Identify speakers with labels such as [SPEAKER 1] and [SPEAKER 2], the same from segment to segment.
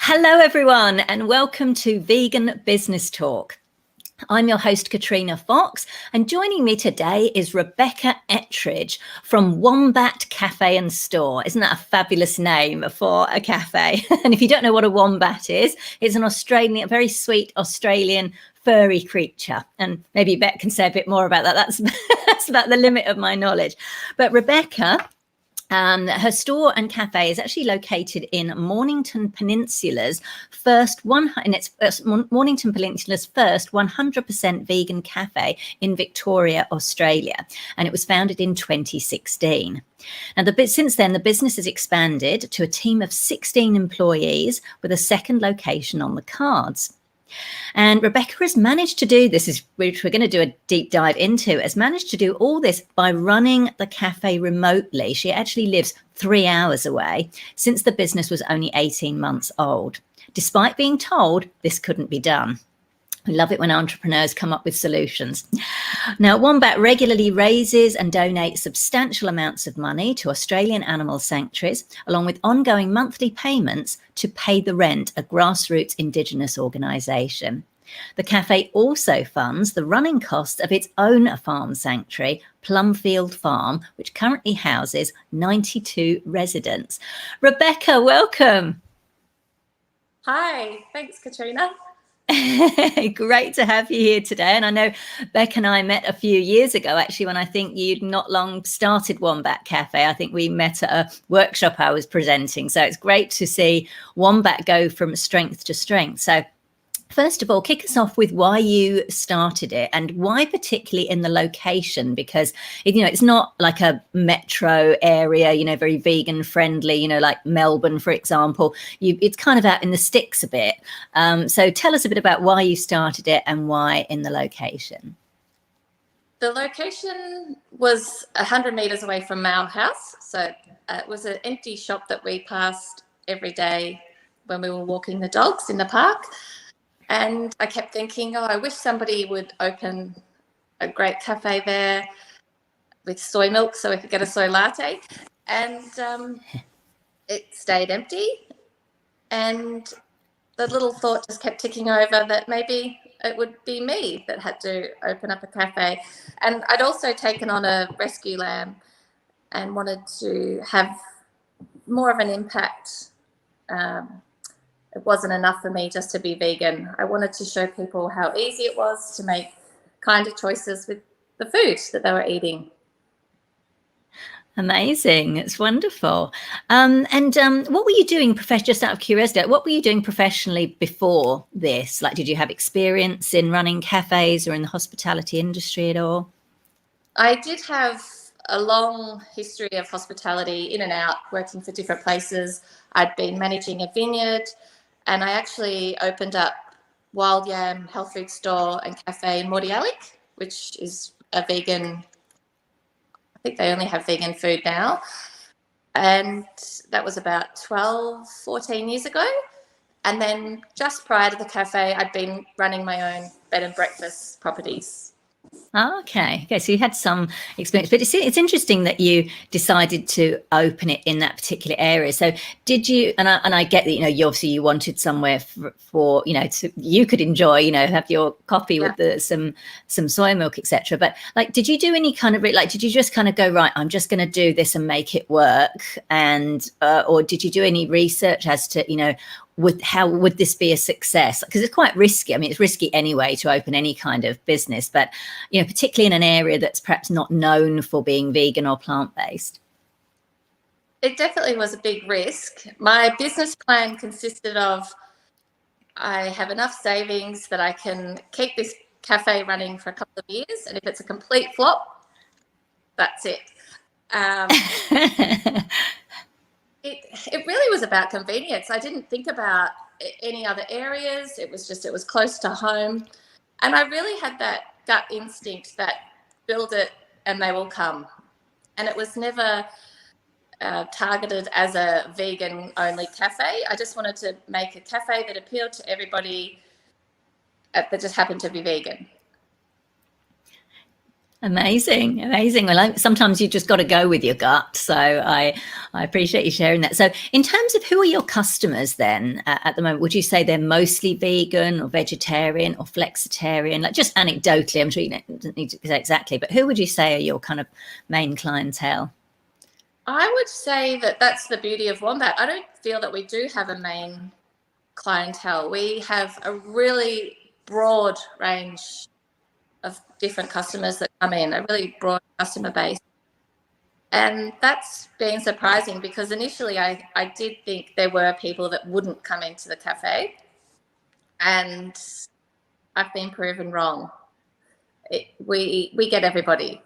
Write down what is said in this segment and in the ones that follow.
[SPEAKER 1] Hello, everyone, and welcome to Vegan Business Talk. I'm your host, Katrina Fox, and joining me today is Rebecca Ettridge from Wombat Café Store. Isn't that a fabulous name for a cafe? And if you don't know what a wombat is, it's an Australian, a very sweet Australian furry creature. And maybe Beck can say a bit more about that. That's about the limit of my knowledge. But Rebecca, her store and cafe is actually located in Mornington Peninsula's Mornington Peninsula's first 100% vegan cafe in Victoria, Australia, and it was founded in 2016. Now, since then, the business has expanded to a team of 16 employees with a second location on the cards. And Rebecca has managed to do this, which we're going to do a deep dive into, has managed to do all this by running the cafe remotely. She actually lives 3 hours away since the business was only 18 months old, despite being told this couldn't be done. I love it when entrepreneurs come up with solutions. Now, Wombat regularly raises and donates substantial amounts of money to Australian animal sanctuaries, along with ongoing monthly payments to Pay the Rent, a grassroots Indigenous organisation. The cafe also funds the running costs of its own farm sanctuary, Plumfield Farm, which currently houses 92 residents. Rebecca, welcome.
[SPEAKER 2] Hi, thanks, Katrina.
[SPEAKER 1] Great to have you here today. And I know Beck and I met a few years ago, actually, when I think you'd not long started Wombat Cafe. I think we met at a workshop I was presenting. So it's great to see Wombat go from strength to strength. So first of all, kick us off with why you started it and why particularly in the location, because, it's not like a metro area, very vegan friendly, like Melbourne, for example. It's kind of out in the sticks a bit. So tell us a bit about why you started it and why in the location.
[SPEAKER 2] The location was 100 metres away from our house. So it was an empty shop that we passed every day when we were walking the dogs in the park. And I kept thinking, I wish somebody would open a great cafe there with soy milk so we could get a soy latte. And it stayed empty. And the little thought just kept ticking over that maybe it would be me that had to open up a cafe. And I'd also taken on a rescue lamb and wanted to have more of an impact. It wasn't enough for me just to be vegan. I wanted to show people how easy it was to make kinder choices with the food that they were eating.
[SPEAKER 1] Amazing. It's wonderful. And what were you doing, just out of curiosity, what were you doing professionally before this? Like, did you have experience in running cafes or in the hospitality industry at all?
[SPEAKER 2] I did have a long history of hospitality, in and out, working for different places. I'd been managing a vineyard. And I actually opened up Wild Yam health food store and cafe in Mordialloc, which is a vegan, I think they only have vegan food now. And that was about 12, 14 years ago. And then just prior to the cafe, I'd been running my own bed and breakfast properties.
[SPEAKER 1] Okay, so you had some experience, but it's interesting that you decided to open it in that particular area. So did you, and I get that, you wanted somewhere for you could enjoy, have your coffee with some soy milk, etc. But did you do any kind of, did you just kind of go, right, I'm just going to do this and make it work? And, or did you do any research as to, how would this be a success? Because it's quite risky. I mean, it's risky anyway to open any kind of business, but, particularly in an area that's perhaps not known for being vegan or plant-based.
[SPEAKER 2] It definitely was a big risk. My business plan consisted of, I have enough savings that I can keep this cafe running for a couple of years. And if it's a complete flop, that's it. It really was about convenience. I didn't think about any other areas. It was close to home. And I really had that gut instinct that build it and they will come. And it was never targeted as a vegan only cafe. I just wanted to make a cafe that appealed to everybody that just happened to be vegan.
[SPEAKER 1] Amazing, amazing. Well, sometimes you just got to go with your gut. So I appreciate you sharing that. So in terms of who are your customers then at the moment, would you say they're mostly vegan or vegetarian or flexitarian? Like just anecdotally, I'm sure you don't need to say exactly, but who would you say are your kind of main clientele?
[SPEAKER 2] I would say that that's the beauty of Wombat. I don't feel that we do have a main clientele. We have a really broad range of different customers that come in, a really broad customer base. And that's been surprising because initially I did think there were people that wouldn't come into the cafe, and I've been proven wrong. We get everybody.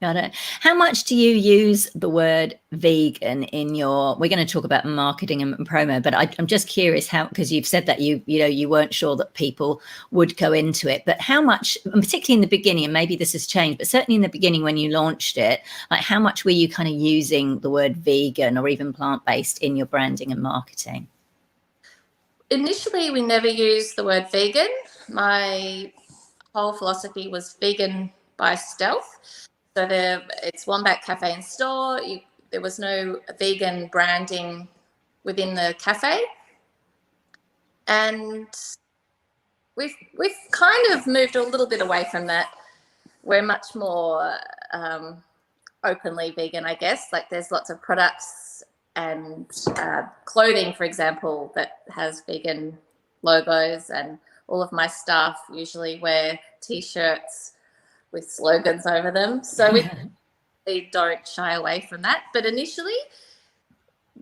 [SPEAKER 1] Got it. How much do you use the word vegan in your, we're going to talk about marketing and promo, but I'm just curious how, because you've said that you weren't sure that people would go into it, but how much, and particularly in the beginning, and maybe this has changed, but certainly in the beginning when you launched it, like how much were you kind of using the word vegan or even plant-based in your branding and marketing?
[SPEAKER 2] Initially, we never used the word vegan. My whole philosophy was vegan by stealth. So it's Wombat Café and Store. There was no vegan branding within the cafe, and we've kind of moved a little bit away from that. We're much more openly vegan, I guess. Like there's lots of products and clothing, for example, that has vegan logos, and all of my staff usually wear T-shirts with slogans over them. So we don't shy away from that. But initially,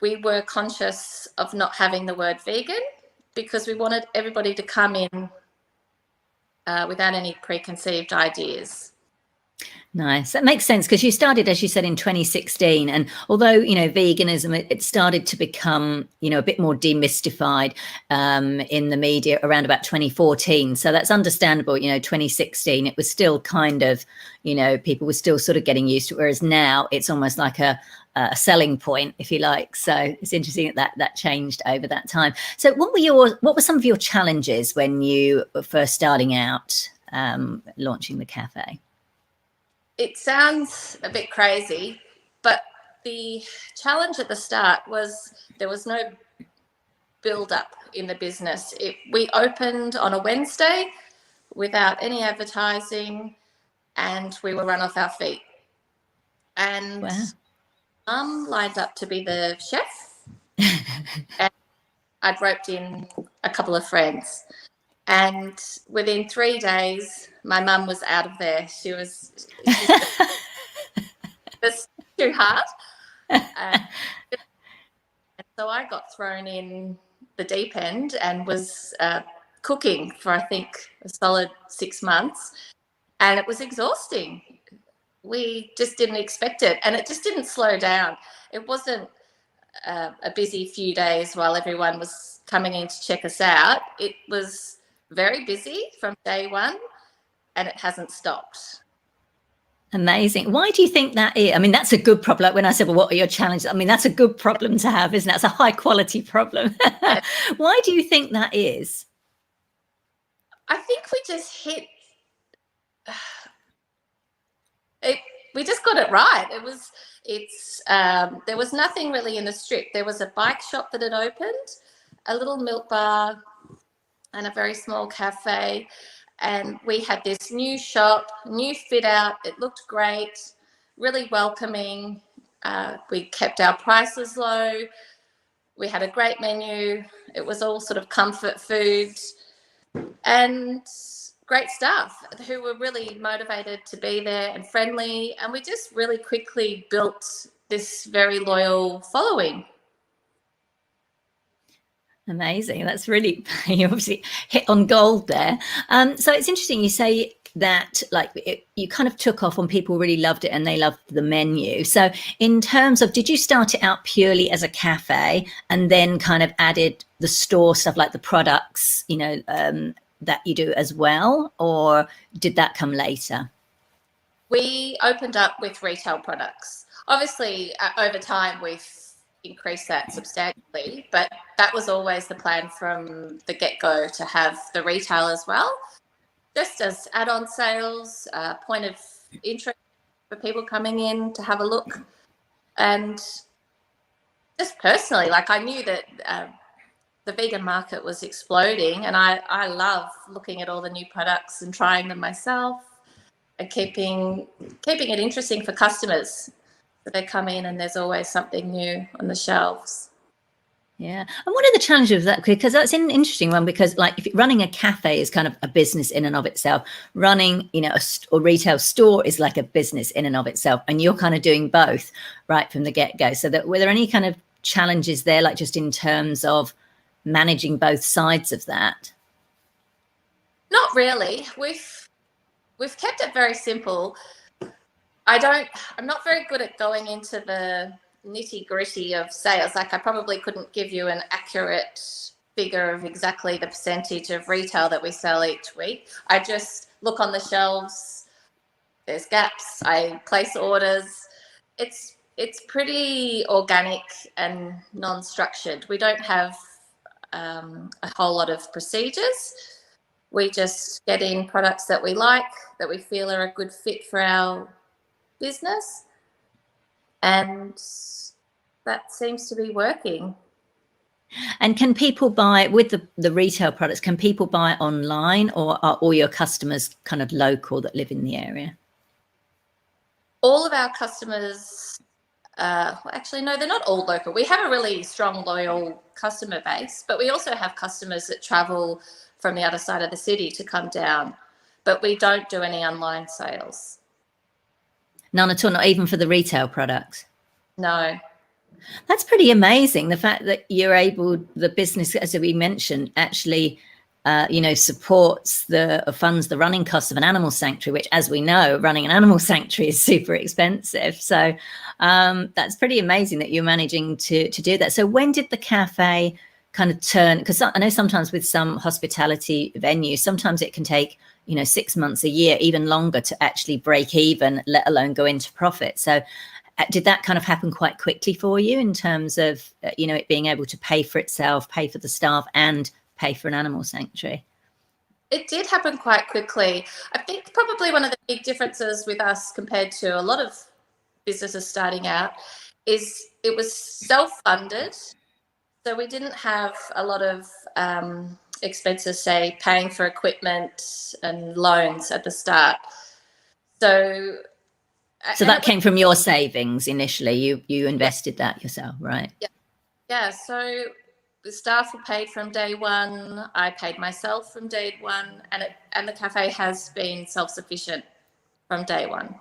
[SPEAKER 2] we were conscious of not having the word vegan because we wanted everybody to come in without any preconceived ideas.
[SPEAKER 1] Nice. That makes sense because you started, as you said, in 2016. And although, veganism, it started to become, a bit more demystified in the media around about 2014. So that's understandable. 2016, it was still kind of, people were still sort of getting used to it. Whereas now it's almost like a selling point, if you like. So it's interesting that changed over that time. So what were some of your challenges when you were first starting out launching the cafe?
[SPEAKER 2] It sounds a bit crazy, but the challenge at the start was there was no build-up in the business. We opened on a Wednesday without any advertising, and we were run off our feet. And
[SPEAKER 1] wow.
[SPEAKER 2] Mum lined up to be the chef, and I'd roped in a couple of friends. And within 3 days, my mum was out of there. She was too hard. And so I got thrown in the deep end and was cooking for, I think, a solid 6 months. And it was exhausting. We just didn't expect it. And it just didn't slow down. It wasn't a busy few days while everyone was coming in to check us out. It was very busy from day one, and it hasn't stopped.
[SPEAKER 1] Amazing. Why do you think that is? I mean, that's a good problem. Like when I said, well, what are your challenges? I mean, that's a good problem to have, isn't it? It's a high quality problem. Why do you think that is?
[SPEAKER 2] I think we just hit it. We just got it right. There was nothing really in the strip. There was a bike shop that had opened, a little milk bar, and a very small cafe. And we had this new shop, new fit out. It looked great, really welcoming. We kept our prices low. We had a great menu. It was all sort of comfort food and great staff who were really motivated to be there and friendly. And we just really quickly built this very loyal following.
[SPEAKER 1] Amazing. That's really, you obviously hit on gold there. So it's interesting you say that you kind of took off when people really loved it and they loved the menu. So in terms of, did you start it out purely as a cafe and then kind of added the store stuff like the products, that you do as well? Or did that come later? We
[SPEAKER 2] opened up with retail products. Obviously, over time, we've increase that substantially, but that was always the plan from the get-go, to have the retail as well. just as add-on sales, point of interest for people coming in to have a look. And just personally, like, I knew that the vegan market was exploding, and I love looking at all the new products and trying them myself and keeping it interesting for customers. So they come in and there's always something new on the shelves.
[SPEAKER 1] Yeah. And what are the challenges of that? Because that's an interesting one, because like if running a cafe is kind of a business in and of itself, running, you know, a retail store is like a business in and of itself. And you're kind of doing both right from the get-go. So that, were there any kind of challenges there, like just in terms of managing both sides of that?
[SPEAKER 2] Not really. We've kept it very simple. I'm not very good at going into the nitty-gritty of sales. Like, I probably couldn't give you an accurate figure of exactly the percentage of retail that we sell each week. I just look on the shelves, there's gaps, I place orders. It's pretty organic and non-structured. We don't have a whole lot of procedures. We just get in products that we like, that we feel are a good fit for our business, and that seems to be working.
[SPEAKER 1] And can people buy with the retail products? Can people buy online, or are all your customers kind of local that live in the area?
[SPEAKER 2] All of our customers, actually, no, they're not all local. We have a really strong, loyal customer base, but we also have customers that travel from the other side of the city to come down. But we don't do any online sales.
[SPEAKER 1] None at all, not even for the retail products?
[SPEAKER 2] No.
[SPEAKER 1] That's pretty amazing. The fact that you're able, the business, as we mentioned, actually, you know, supports funds the running costs of an animal sanctuary, which, as we know, running an animal sanctuary is super expensive. So that's pretty amazing that you're managing to do that. So when did the cafe kind of turn? Because I know sometimes with some hospitality venues, sometimes it can take, you know, 6 months, a year, even longer to actually break even, let alone go into profit. So did that kind of happen quite quickly for you in terms of, you know, it being able to pay for itself, pay for the staff, and pay for an animal sanctuary?
[SPEAKER 2] It did happen quite quickly. I think probably one of the big differences with us compared to a lot of businesses starting out is it was self-funded. So we didn't have a lot of expenses, say, paying for equipment and loans at the start. So
[SPEAKER 1] that came from your savings initially. You invested that yourself, right?
[SPEAKER 2] Yeah. So the staff were paid from day one. I paid myself from day one, and the cafe has been self-sufficient from day one.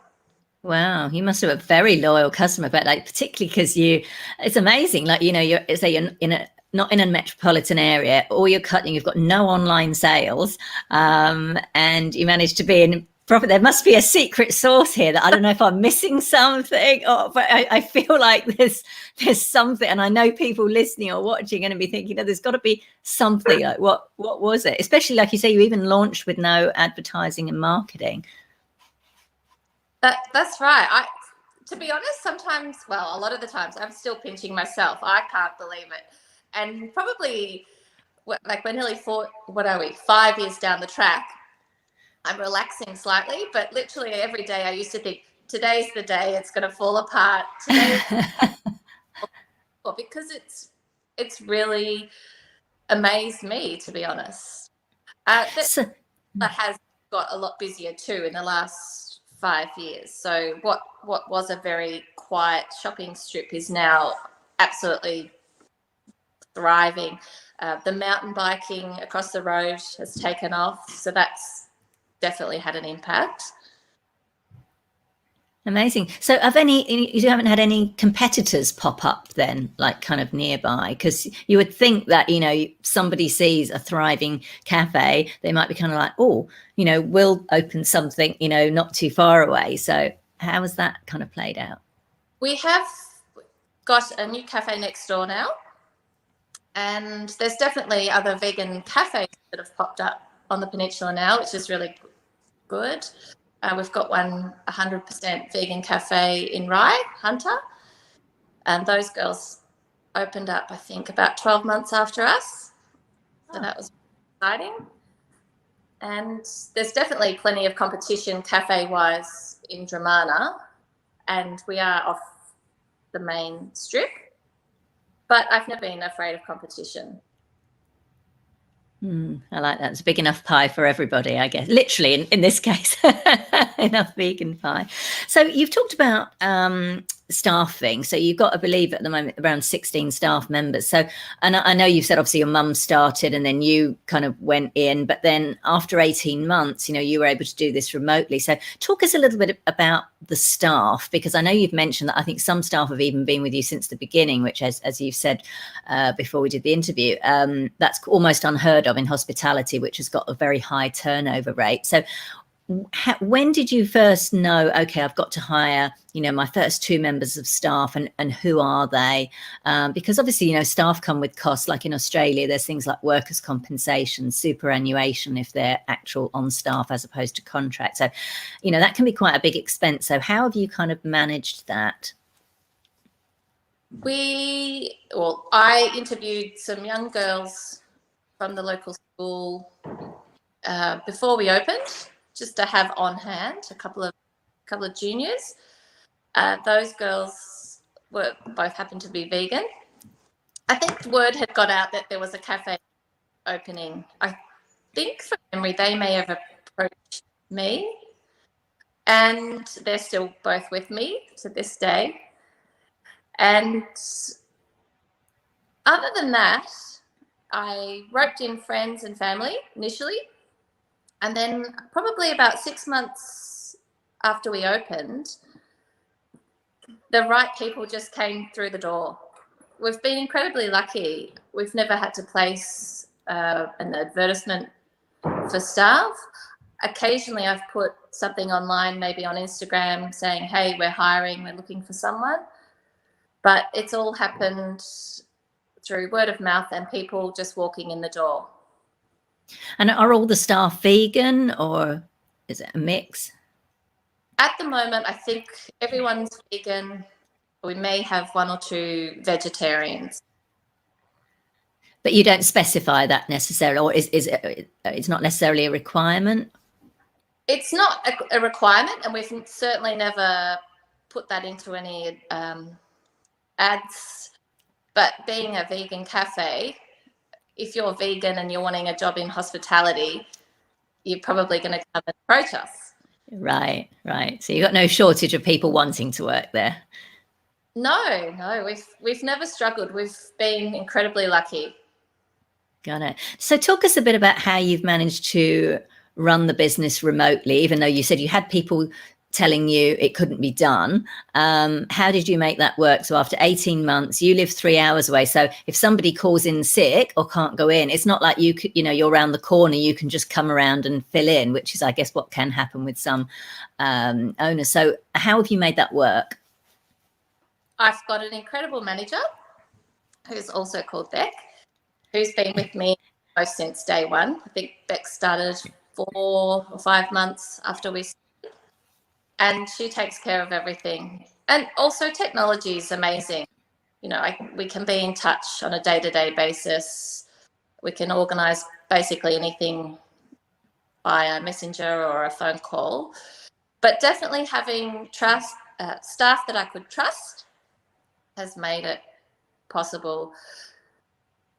[SPEAKER 1] Wow, you must have a very loyal customer, but like particularly because it's amazing. Like, you know, you're not in a metropolitan area, or you've got no online sales, and you managed to be in profit. There must be a secret sauce here that I don't know if I'm missing something, but I feel like there's something, and I know people listening or watching are going to be thinking, oh, there's got to be something. Like what was it? Especially like you say, you even launched with no advertising and marketing.
[SPEAKER 2] That's right. To be honest, sometimes, well, a lot of the times, I'm still pinching myself. I can't believe it. And probably, like, we're nearly 5 years down the track. I'm relaxing slightly, but literally every day I used to think, today's the day it's going to fall apart. Because it's really amazed me, to be honest. That has got a lot busier too in the last 5 years. So what was a very quiet shopping strip is now absolutely thriving. The mountain biking across the road has taken off, so that's definitely had an impact.
[SPEAKER 1] Amazing. So you haven't had any competitors pop up then, like kind of nearby? Because you would think that, you know, somebody sees a thriving cafe, they might be kind of like, oh, you know, we'll open something, you know, not too far away. So how has that kind of played out? We
[SPEAKER 2] have got a new cafe next door now, and there's definitely other vegan cafes that have popped up on the peninsula now, which is really good. We've got one 100% vegan cafe in Rye, Hunter, and those girls opened up, I think, about 12 months after us. So that was exciting. And there's definitely plenty of competition cafe-wise in Dramana, and we are off the main strip, but I've never been afraid of competition.
[SPEAKER 1] I like that. It's a big enough pie for everybody, I guess. Literally, in this case, enough vegan pie. So you've talked about staffing. So you've got, I believe, at the moment around 16 staff members. So, and I know you've said obviously your mum started and then you kind of went in, but then after 18 months, you know, you were able to do this remotely. So talk us a little bit about the staff, because I know you've mentioned that I think some staff have even been with you since the beginning, which, as you've said before we did the interview, that's almost unheard of in hospitality, which has got a very high turnover rate. So when did you first know, okay, I've got to hire, you know, my first 2 members of staff, and who are they? Because obviously, you know, staff come with costs. Like in Australia, there's things like workers' compensation, superannuation if they're actual on staff as opposed to contract. So, you know, that can be quite a big expense. So how have you kind of managed that?
[SPEAKER 2] I interviewed some young girls from the local school before we opened, just to have on hand a couple of juniors. Those girls both happened to be vegan. I think word had got out that there was a cafe opening. I think from memory they may have approached me, and they're still both with me to this day. And other than that, I roped in friends and family initially, and then probably about 6 months after we opened, the right people just came through the door. We've been incredibly lucky. We've never had to place an advertisement for staff. Occasionally I've put something online, maybe on Instagram, saying, hey, we're hiring, we're looking for someone. But it's all happened through word of mouth and people just walking in the door.
[SPEAKER 1] And are all the staff vegan, or is it a mix?
[SPEAKER 2] At the moment, I think everyone's vegan. We may have 1 or 2 vegetarians.
[SPEAKER 1] But you don't specify that necessarily, or is it, it's not necessarily a requirement?
[SPEAKER 2] It's not a requirement, and we've certainly never put that into any ads. But being a vegan cafe, if you're vegan and you're wanting a job in hospitality, you're probably going to come and approach us.
[SPEAKER 1] Right. So you've got no shortage of people wanting to work there.
[SPEAKER 2] No, we've never struggled. We've been incredibly lucky.
[SPEAKER 1] Got it. So talk us a bit about how you've managed to run the business remotely, even though you said you had people telling you it couldn't be done. How did you make that work? So after 18 months, you live 3 hours away. So if somebody calls in sick or can't go in, it's not like you could, you know, you're around the corner, you can just come around and fill in, which is, I guess, what can happen with some owners. So how have you made that work?
[SPEAKER 2] I've got an incredible manager who's also called Beck, who's been with me almost since day one. I think Beck started 4 or 5 months after we started. And she takes care of everything. And also technology is amazing. You know, we can be in touch on a day-to-day basis. We can organise basically anything via messenger or a phone call. But definitely having staff that I could trust has made it possible.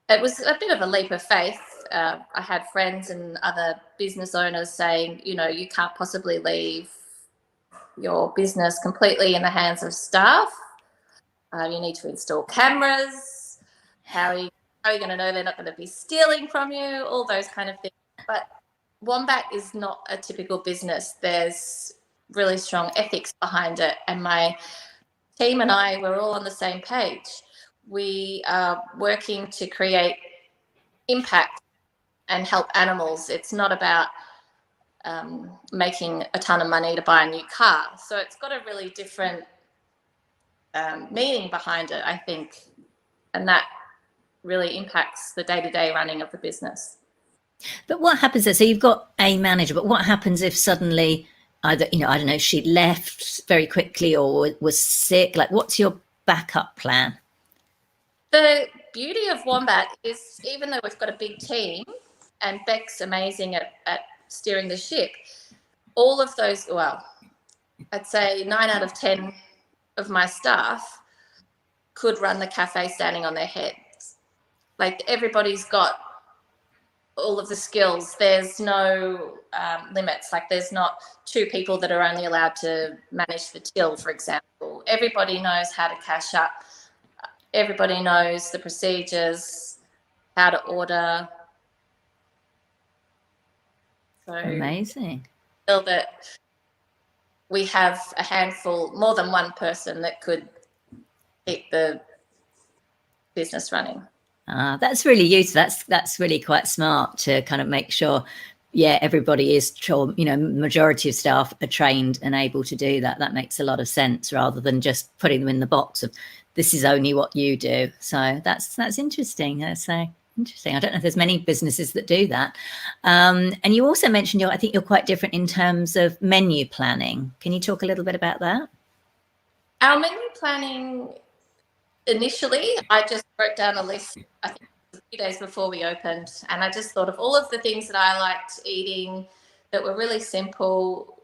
[SPEAKER 2] It was a bit of a leap of faith. I had friends and other business owners saying, you know, you can't possibly leave your business completely in the hands of staff. You need to install cameras. How are you going to know they're not going to be stealing from you? All those kind of things. But Wombat is not a typical business. There's really strong ethics behind it. And my team and I were all on the same page. We are working to create impact and help animals. It's not about making a ton of money to buy a new car. So it's got a really different meaning behind it, I think, and that really impacts the day-to-day running of the business.
[SPEAKER 1] But what happens there? So you've got a manager, but what happens if suddenly either, you know, I don't know, she left very quickly or was sick? Like, what's your backup plan?
[SPEAKER 2] The beauty of Wombat is, even though we've got a big team, and Beck's amazing at steering the ship, all of those, well, I'd say 9 out of 10 of my staff could run the cafe standing on their heads. Like, everybody's got all of the skills. There's no limits. Like, there's not 2 people that are only allowed to manage the till, for example. Everybody knows how to cash up. Everybody knows the procedures, how to order. So
[SPEAKER 1] amazing.
[SPEAKER 2] I feel that we have a handful, more than one person that could keep the business running.
[SPEAKER 1] That's really useful. That's really quite smart to kind of make sure, everybody is, majority of staff are trained and able to do that. That makes a lot of sense, rather than just putting them in the box of this is only what you do. So that's interesting. Interesting. I don't know if there's many businesses that do that. And you also mentioned I think you're quite different in terms of menu planning. Can you talk a little bit about that?
[SPEAKER 2] Our menu planning, initially, I just wrote down a list, I think a few days before we opened, and I just thought of all of the things that I liked eating that were really simple,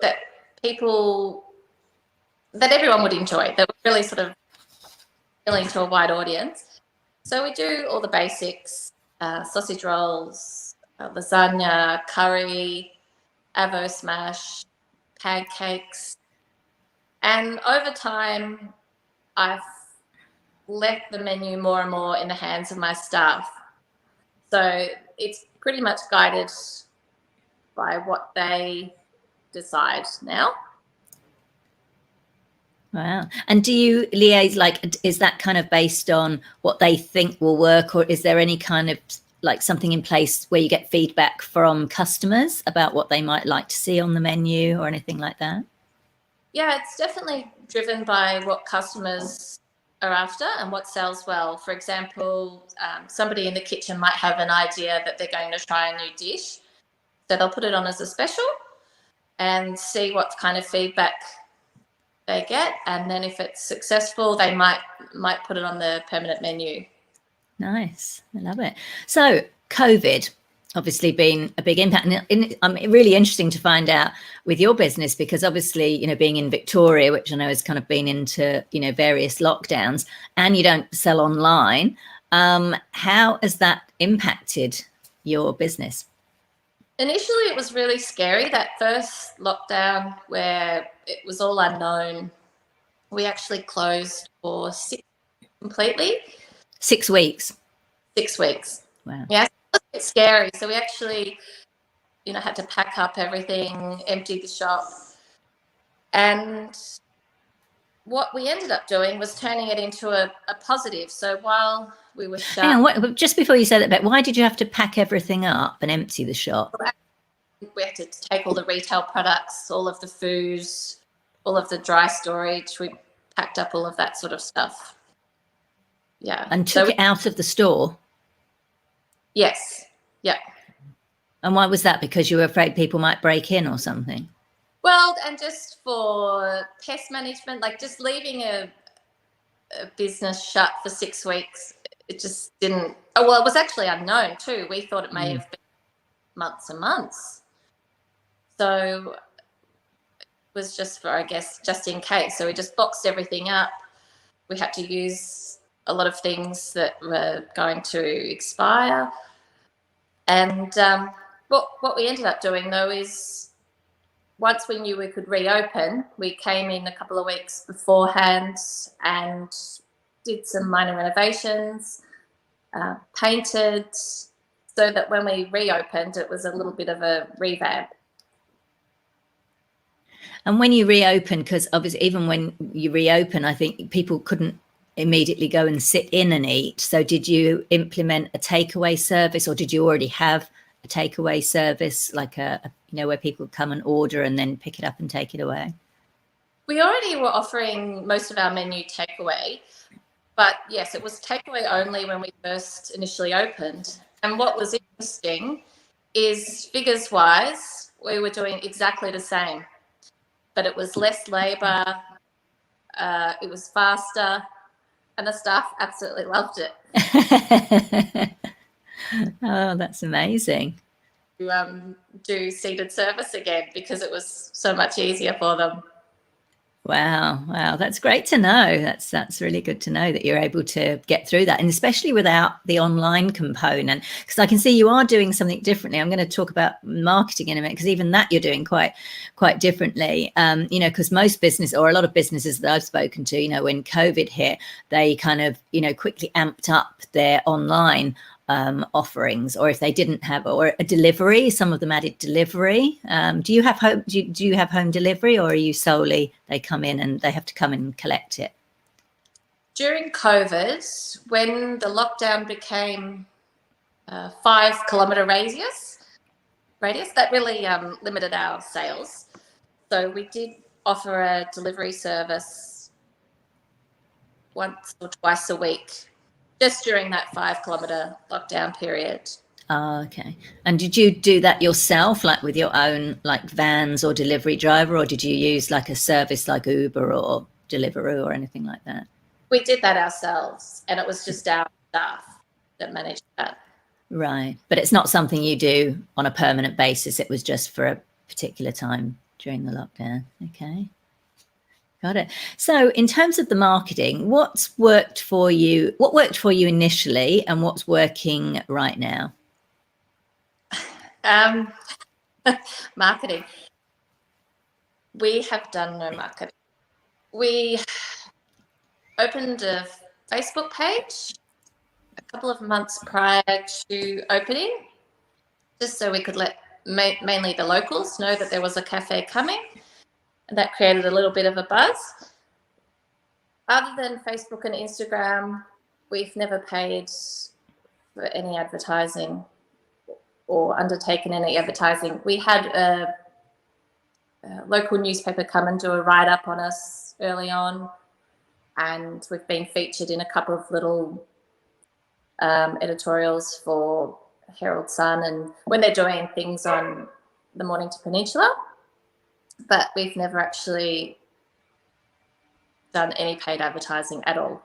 [SPEAKER 2] that everyone would enjoy, that were really sort of appealing to a wide audience. So we do all the basics, sausage rolls, lasagna, curry, avo smash, pancakes. And over time, I've left the menu more and more in the hands of my staff. So it's pretty much guided by what they decide now.
[SPEAKER 1] Wow. And do you liaise, like, is that kind of based on what they think will work, or is there any kind of like something in place where you get feedback from customers about what they might like to see on the menu or anything like that?
[SPEAKER 2] Yeah, it's definitely driven by what customers are after and what sells well. For example, somebody in the kitchen might have an idea that they're going to try a new dish, so they'll put it on as a special and see what kind of feedback they get, and then if it's successful, they might put it on the permanent menu.
[SPEAKER 1] Nice. I love it. So COVID obviously been a big impact, and really interesting to find out with your business, because obviously, being in Victoria, which I know has kind of been into, various lockdowns, and you don't sell online, how has that impacted your business?
[SPEAKER 2] Initially, it was really scary, that first lockdown where it was all unknown. We actually closed for 6 completely.
[SPEAKER 1] 6 weeks?
[SPEAKER 2] 6 weeks.
[SPEAKER 1] Wow.
[SPEAKER 2] Yeah, it was a bit scary. So we actually, had to pack up everything, empty the shop. And what we ended up doing was turning it into a positive. So while we were shut...
[SPEAKER 1] Hang on, just before you say that, why did you have to pack everything up and empty the shop?
[SPEAKER 2] We had to take all the retail products, all of the food, all of the dry storage. We packed up all of that sort of stuff. Yeah.
[SPEAKER 1] And took it out of the store?
[SPEAKER 2] Yes. Yeah.
[SPEAKER 1] And why was that? Because you were afraid people might break in or something?
[SPEAKER 2] Well, and just for pest management, like just leaving a business shut for 6 weeks, it just didn't... Oh, well, it was actually unknown too. We thought it may have been months and months. So it was just for, I guess, just in case. So we just boxed everything up. We had to use a lot of things that were going to expire. And what we ended up doing, though, is once we knew we could reopen, we came in a couple of weeks beforehand and did some minor renovations, painted, so that when we reopened, it was a little bit of a revamp.
[SPEAKER 1] And when you reopen, because obviously even when you reopen, I think people couldn't immediately go and sit in and eat. So did you implement a takeaway service, or did you already have a takeaway service, like where people come and order and then pick it up and take it away?
[SPEAKER 2] We already were offering most of our menu takeaway, but yes, it was takeaway only when we first initially opened. And what was interesting is, figures wise, we were doing exactly the same, but it was less labor, it was faster, and the staff absolutely loved it.
[SPEAKER 1] Oh, that's amazing.
[SPEAKER 2] do seated service again because it was so much easier for them.
[SPEAKER 1] Wow, that's great to know. That's really good to know that you're able to get through that, and especially without the online component, because I can see you are doing something differently. I'm going to talk about marketing in a minute, because even that you're doing quite differently. Because most business, or a lot of businesses that I've spoken to, when COVID hit, they kind of quickly amped up their online offerings, or if they didn't have, or a delivery, some of them added delivery. Do you have home? Do you have home delivery, or are you solely they come in and they have to come and collect it?
[SPEAKER 2] During COVID, when the lockdown became 5-kilometre radius, that really limited our sales. So we did offer a delivery service once or twice a week, just during that 5-kilometre lockdown period.
[SPEAKER 1] Oh, okay. And did you do that yourself, like with your own like vans or delivery driver, or did you use like a service like Uber or Deliveroo or anything like that?
[SPEAKER 2] We did that ourselves, and it was just our staff that managed that.
[SPEAKER 1] Right. But it's not something you do on a permanent basis. It was just for a particular time during the lockdown. Okay. Got it. So in terms of the marketing, what worked for you initially, and what's working right now?
[SPEAKER 2] Marketing. We have done no marketing. We opened a Facebook page a couple of months prior to opening, just so we could let mainly the locals know that there was a cafe coming, and that created a little bit of a buzz. Other than Facebook and Instagram, we've never paid for any advertising or undertaken any advertising. We had a local newspaper come and do a write-up on us early on, and we've been featured in a couple of little editorials for Herald Sun, and when they're doing things on the Mornington Peninsula, but we've never actually done any paid advertising at all.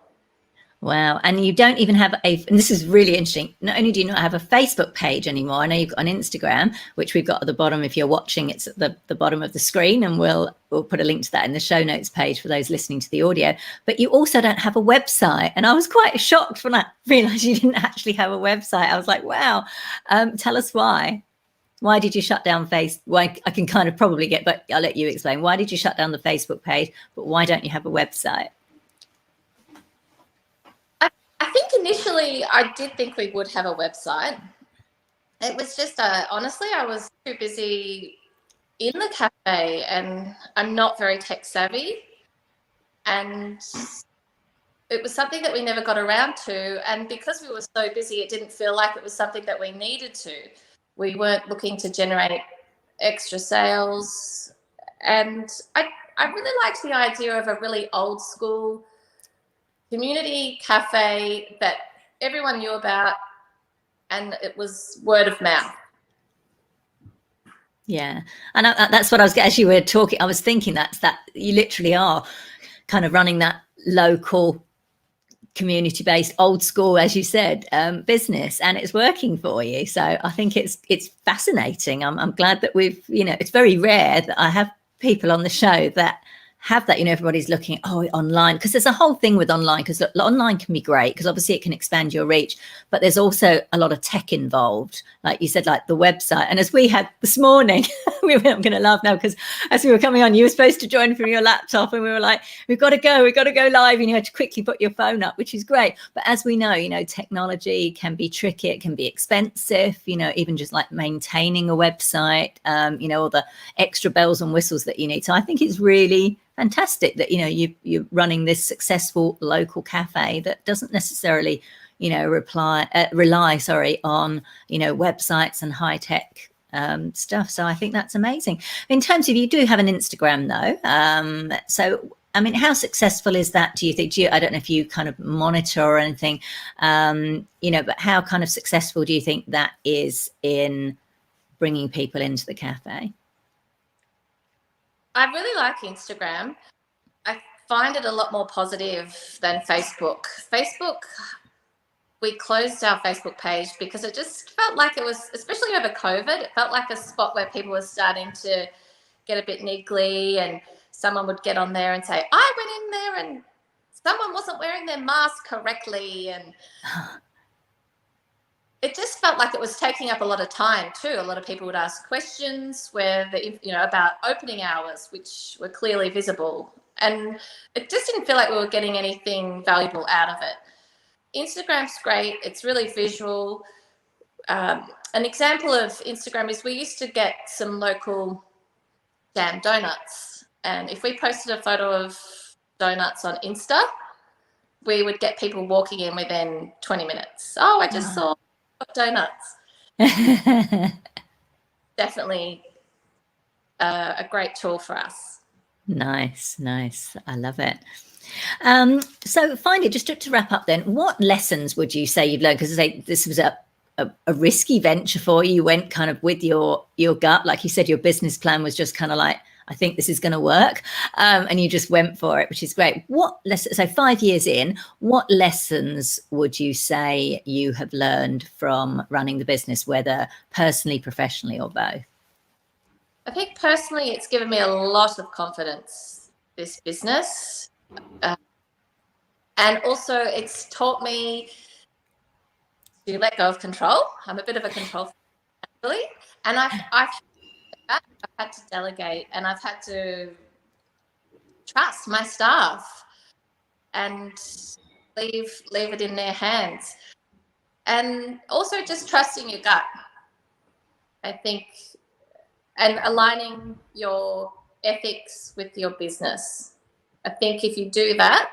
[SPEAKER 1] Wow. And you don't even have and this is really interesting, not only do you not have a Facebook page anymore, I know you've got an Instagram, which we've got at the bottom. If you're watching, it's at the bottom of the screen, and we'll put a link to that in the show notes page for those listening to the audio. But you also don't have a website. And I was quite shocked when I realized you didn't actually have a website. I was like, wow. Tell us why. Why did you shut down Why, I can kind of probably get, but I'll let you explain. Why did you shut down the Facebook page, but why don't you have a website?
[SPEAKER 2] I think initially I did think we would have a website. It was just, honestly, I was too busy in the cafe, and I'm not very tech savvy. And it was something that we never got around to. And because we were so busy, it didn't feel like it was something that we needed to. We weren't looking to generate extra sales. And I really liked the idea of a really old school community cafe that everyone knew about, and it was word of mouth.
[SPEAKER 1] Yeah. And that's what I was, as you were talking, I was thinking that you literally are kind of running that local community-based old school, as you said, business, and it's working for you. So I think it's fascinating. I'm glad that we've, it's very rare that I have people on the show that have that, everybody's looking at online, because there's a whole thing with online, because online can be great because obviously it can expand your reach, but there's also a lot of tech involved, like you said, like the website. And as we had this morning, I'm going to laugh now, because as we were coming on, you were supposed to join from your laptop, and we were like, we've got to go live, and you had to quickly put your phone up, which is great. But as we know, technology can be tricky, it can be expensive, even just like maintaining a website, all the extra bells and whistles that you need. So I think it's really fantastic that you're running this successful local cafe that doesn't necessarily rely on websites and high tech stuff. So I think that's amazing. In terms of, you do have an Instagram though, so I mean, how successful is that, do you think? I don't know if you kind of monitor or anything, but how kind of successful do you think that is in bringing people into the cafe?
[SPEAKER 2] I really like Instagram. I find it a lot more positive than Facebook. Facebook, we closed our Facebook page because it just felt like it was, especially over COVID, it felt like a spot where people were starting to get a bit niggly, and someone would get on there and say, I went in there and someone wasn't wearing their mask correctly. And it just felt like it was taking up a lot of time too. A lot of people would ask questions about opening hours, which were clearly visible. And it just didn't feel like we were getting anything valuable out of it. Instagram's great. It's really visual. An example of Instagram is we used to get some local jam donuts. And if we posted a photo of donuts on Insta, we would get people walking in within 20 minutes. Oh, I just saw donuts. Definitely a great tool for us.
[SPEAKER 1] Nice. I love it. So finally, just to wrap up then, what lessons would you say you've learned? Because this was a risky venture for you. You went kind of with your gut. Like you said, your business plan was just kind of like, I think this is going to work. And you just went for it, which is great. So 5 years in, what lessons would you say you have learned from running the business, whether personally, professionally, or both?
[SPEAKER 2] I think personally, it's given me a lot of confidence, this business. And also it's taught me to let go of control. I'm a bit of a control freak, actually. And I've had to delegate, and I've had to trust my staff and leave it in their hands. And also just trusting your gut, I think, and aligning your ethics with your business. I think if you do that,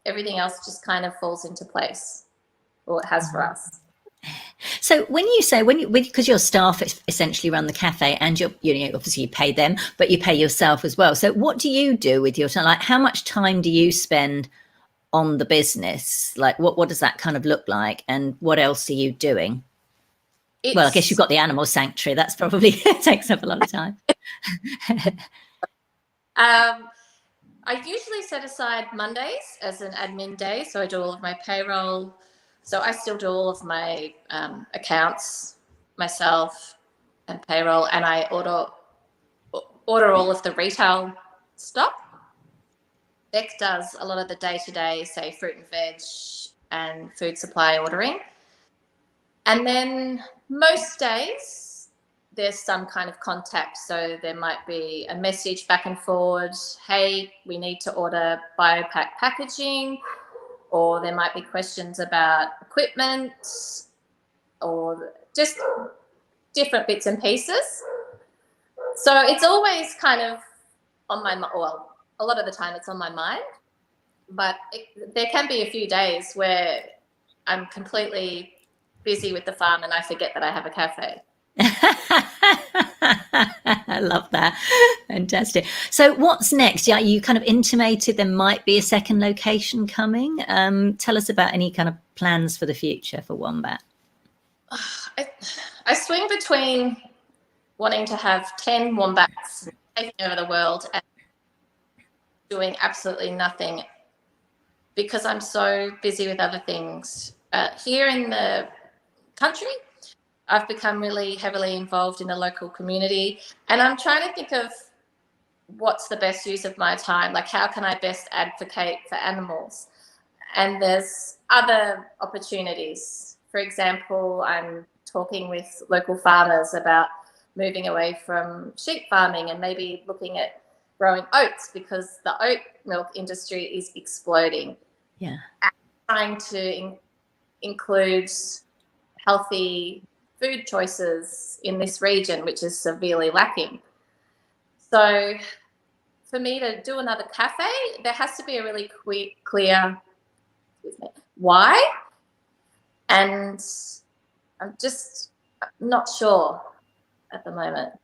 [SPEAKER 2] everything else just kind of falls into place, or it has for us.
[SPEAKER 1] So when you say, because your staff essentially run the cafe, and obviously you pay them, but you pay yourself as well. So what do you do with your time? Like, how much time do you spend on the business? Like, what does that kind of look like, and what else are you doing? Well, I guess you've got the animal sanctuary. That's probably takes up a lot of time.
[SPEAKER 2] I usually set aside Mondays as an admin day, so I do all of my payroll. So I still do all of my accounts myself and payroll, and I order all of the retail stock. Beck does a lot of the day-to-day, say fruit and veg and food supply ordering. And then most days there's some kind of contact. So there might be a message back and forward, hey, we need to order biopack packaging, or there might be questions about equipment, or just different bits and pieces. So it's always kind of on my mind. Well, a lot of the time it's on my mind, but there can be a few days where I'm completely busy with the farm and I forget that I have a cafe.
[SPEAKER 1] I love that. Fantastic. So what's next? Yeah, you kind of intimated there might be a second location coming. Tell us about any kind of plans for the future for Wombat.
[SPEAKER 2] I swing between wanting to have 10 wombats taking over the world and doing absolutely nothing because I'm so busy with other things. Here in the country, I've become really heavily involved in the local community, and I'm trying to think of what's the best use of my time, like how can I best advocate for animals? And there's other opportunities. For example, I'm talking with local farmers about moving away from sheep farming and maybe looking at growing oats, because the oat milk industry is exploding.
[SPEAKER 1] Yeah.
[SPEAKER 2] And trying to include healthy food choices in this region, which is severely lacking. So for me to do another cafe, there has to be a really clear why, and I'm just not sure at the moment.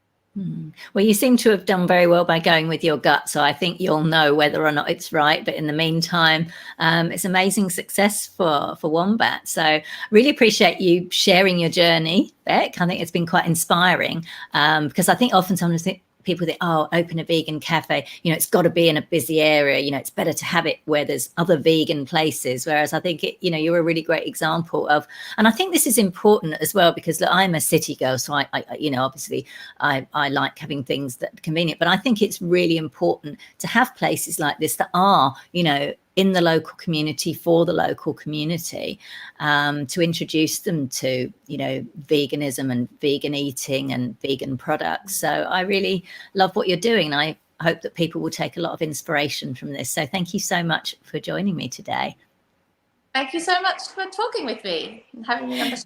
[SPEAKER 1] Well, you seem to have done very well by going with your gut, so I think you'll know whether or not it's right. But in the meantime, it's amazing success for Wombat. So really appreciate you sharing your journey, Beck. I think it's been quite inspiring, because I think often sometimes people think, oh, open a vegan cafe, you know, it's got to be in a busy area, you know, it's better to have it where there's other vegan places. Whereas I think, you know, you're a really great example of, and I think this is important as well, because look, I'm a city girl, so I you know, obviously I like having things that are convenient, but I think it's really important to have places like this that are, you know, in the local community for the local community, to introduce them to, you know, veganism and vegan eating and vegan products. So I really love what you're doing, and I hope that people will take a lot of inspiration from this. So thank you so much for joining me today.
[SPEAKER 2] Thank you so much for talking with me and having me on the show.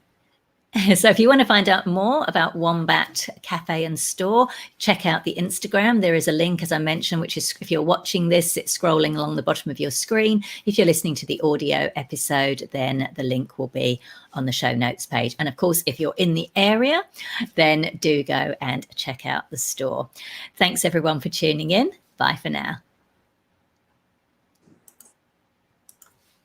[SPEAKER 1] So if you want to find out more about Wombat Cafe and Store, check out the Instagram. There is a link, as I mentioned, which is, if you're watching this, it's scrolling along the bottom of your screen. If you're listening to the audio episode, then the link will be on the show notes page. And of course, if you're in the area, then do go and check out the store. Thanks everyone for tuning in. Bye for now.